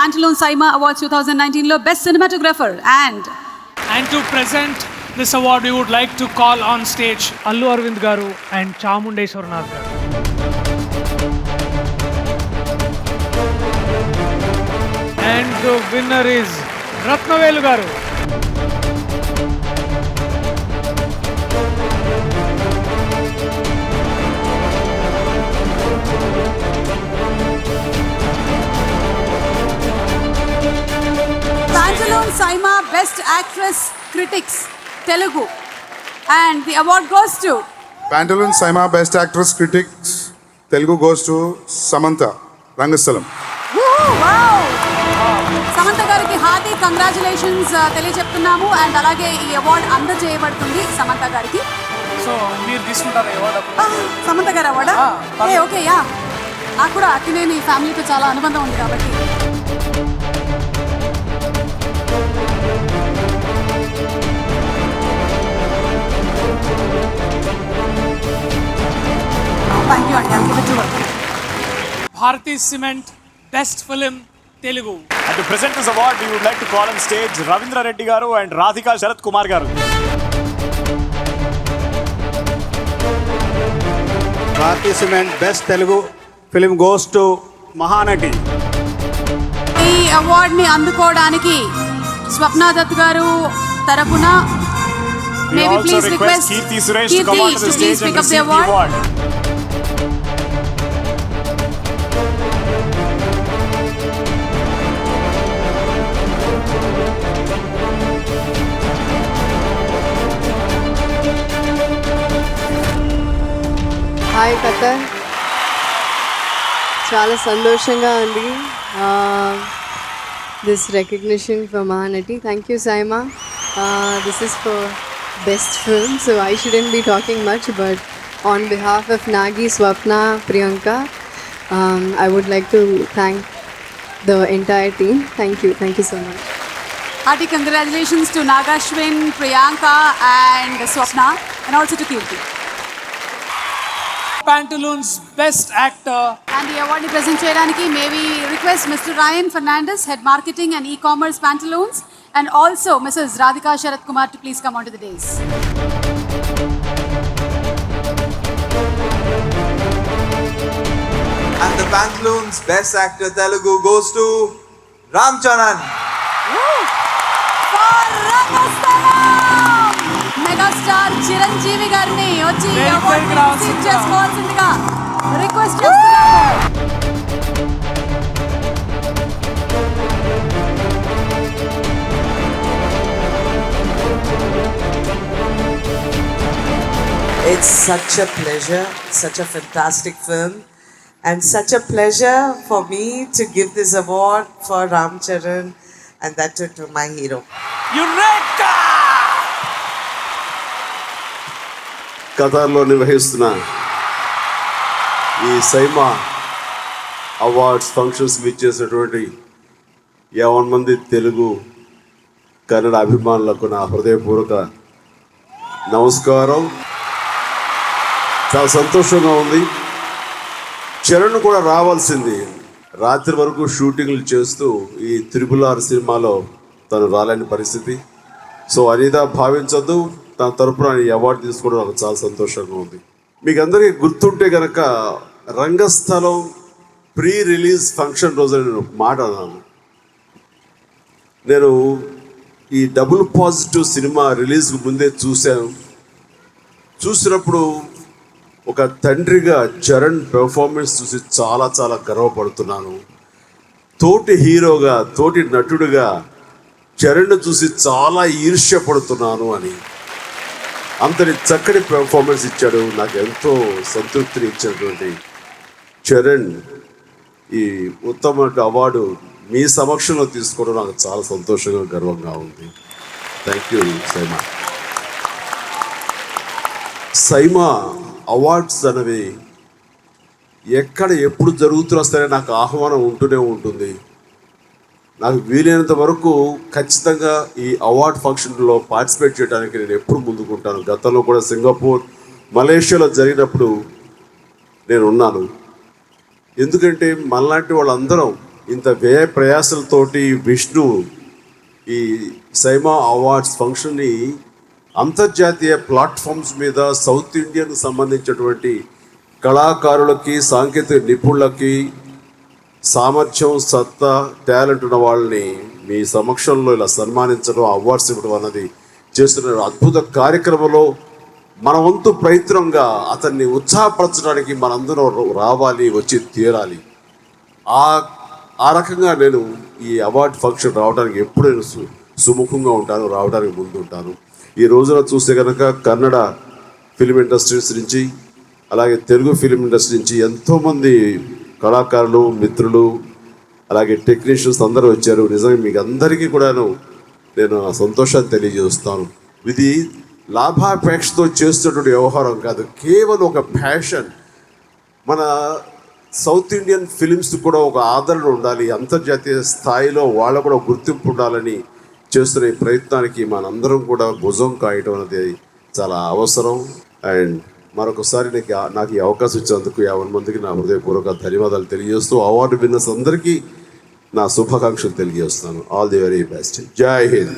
Pantaloons Saima Awards 2019 లో Best Cinematographer and to present this award we would like to call on stage Allu Arvind garu and Chamundeshwaranath garu. And the winner is Ratnavelu garu. Pantaloons Saima Best Actress Critics Telugu and the award goes to Pantaloons Saima Best Actress Critics Telugu goes to Samantha Rangastalam. wow Samantha గారికి hearty congratulations తెలియజెప్తున్నాము and అలాగే ఈ award అందజేయబడుతుంది Samantha గారికి. So మీరు తీసుకుంటారా award? Samantha గారు అవార్డా? Okay yeah, నాకు కూడా అక్కినేని ఫ్యామిలీతో చాలా అనుబంధం ఉంది కాబట్టి. Thank you, I'll give it to her. Bharati Cement Best Film Telugu. And to present this award, we would like to call on stage Ravindra Reddy garu and Radhika Sharath Kumar garu. Bharati Cement Best Telugu Film goes to Mahanati. ఈ అవార్డ్ని అందుకోవడానికి స్వప్న దత్ గారు తరపున We also request Kirti Suresh to come onto the stage and receive the award. Hi కథ, చాలా సంతోషంగా ఉంది this recognition for Mahanati. Thank you SIIMA. This is for best film, so I shouldn't be talking much, but on behalf of Nagi, Swapna, Priyanka, I would like to thank the entire team. Thank you so much. Hearty congratulations to Nagashwin, Priyanka and Swapna and also to Kirti. Pantaloons Best Actor. And the award ni present cheyadaniki may we request Mr. Ryan Fernandez, Head Marketing and E-Commerce Pantaloons, and also Mrs. Radhika Sharath Kumar to please come onto the dais. And the Pantaloons Best Actor Telugu goes to Ram Charan. For Rangastalam, Megastar Chiranjeevi గారిని వచ్చి ఈ award ని receive చేసుకోవాల్సిందిగా request చేస్తున్నాము. It's such a pleasure, such a fantastic film, and such a pleasure for me to give this award for Ram Charan, and that to my hero. Eureka! ఖతార్లో నిర్వహిస్తున్న ఈ SIIMA awards ఫంక్షన్స్కి ఇచ్చేసినటువంటి 50 మంది తెలుగు కన్నడ అభిమానులకు నా హృదయపూర్వక నమస్కారం. చాలా సంతోషంగా ఉంది. చరణ్ కూడా రావాల్సింది, రాత్రి వరకు షూటింగ్లు చేస్తూ ఈ RRR సినిమాలో తను రాలేని పరిస్థితి. సో అనిదా భావించద్దు, తన తరపున ఈ అవార్డు తీసుకోవడం నాకు చాలా సంతోషంగా ఉంది. మీకు అందరికీ గుర్తుంటే కనుక రంగస్థలం ప్రీ రిలీజ్ ఫంక్షన్ రోజు నేను ఒక మాట అన్నాను. నేను ఈ డబుల్ పాజిటివ్ సినిమా రిలీజ్కి ముందే చూసినప్పుడు ఒక తండ్రిగా చరణ్ పెర్ఫార్మెన్స్ చూసి చాలా చాలా గర్వపడుతున్నాను. తోటి హీరోగా, తోటి నటుడిగా చరణ్ చూసి చాలా ఈర్ష్యపడుతున్నాను అని. అంతటి చక్కటి పెర్ఫార్మెన్స్ ఇచ్చాడు. నాకు ఎంతో సంతృప్తిని ఇచ్చినటువంటి చరణ్ ఈ ఉత్తమ అవార్డు మీ సమక్షంలో తీసుకోవడం నాకు చాలా సంతోషంగా, గర్వంగా ఉంది. Thank you SIIMA. SIIMA awards అనేవి ఎక్కడ ఎప్పుడు జరుగుతున్నా సరే నాకు ఆహ్వానం ఉంటూనే ఉంటుంది. నాకు వీలైనంత వరకు ఖచ్చితంగా ఈ అవార్డ్ ఫంక్షన్లో పార్టిసిపేట్ చేయడానికి నేను ఎప్పుడు ముందుకుంటాను. గతంలో కూడా సింగపూర్, మలేషియాలో జరిగినప్పుడు నేను ఉన్నాను. ఎందుకంటే మనలాంటి వాళ్ళందరం ఇంత వ్యయ ప్రయాసలతోటి విష్ణు ఈ సైమా అవార్డ్స్ ఫంక్షన్ని అంతర్జాతీయ ప్లాట్ఫామ్స్ మీద సౌత్ ఇండియన్కి సంబంధించినటువంటి కళాకారులకి సాంకేతిక నిపుణులకి సామర్థ్యం సత్తా టాలెంట్ ఉన్న వాళ్ళని మీ సమక్షంలో ఇలా సన్మానించడం అవార్డ్స్ ఇవ్వడం అన్నది చేస్తున్న అద్భుత కార్యక్రమంలో మన వంతు ప్రయత్నంగా అతన్ని ఉత్సాహపరచడానికి మనందరం రావాలి, వచ్చి తీరాలి. ఆ రకంగా నేను ఈ అవార్డ్ ఫంక్షన్ రావడానికి ఎప్పుడు నేను సుముఖంగా ఉంటాను, రావడానికి ముందుంటాను. ఈ రోజున చూస్తే కనుక కన్నడ ఫిలిం ఇండస్ట్రీస్ నుంచి అలాగే తెలుగు ఫిలిం ఇండస్ట్రీ నుంచి ఎంతోమంది కళాకారులు మిత్రులు అలాగే టెక్నీషియన్స్ అందరూ వచ్చారు. నిజంగా మీకు అందరికీ కూడాను నేను సంతోషాన్ని తెలియజేస్తాను. ఇది లాభాపేక్షతో చేస్తున్నటువంటి వ్యవహారం కాదు, కేవలం ఒక ప్యాషన్. మన సౌత్ ఇండియన్ ఫిలిమ్స్ కూడా ఒక ఆదరణ ఉండాలి, అంతర్జాతీయ స్థాయిలో వాళ్ళ కూడా గుర్తింపు ఉండాలని చేస్తున్న ఈ ప్రయత్నానికి మనందరం కూడా భుజం కాయటం అనేది చాలా అవసరం. అండ్ మరొకసారి నాకు ఈ అవకాశం ఇచ్చినందుకు 50 మందికి నా హృదయపూర్వక ధన్యవాదాలు తెలియజేస్తూ అవార్డు విన్నర్స్ అందరికీ నా శుభాకాంక్షలు తెలియజేస్తున్నాను. All the very best. జై హింద్.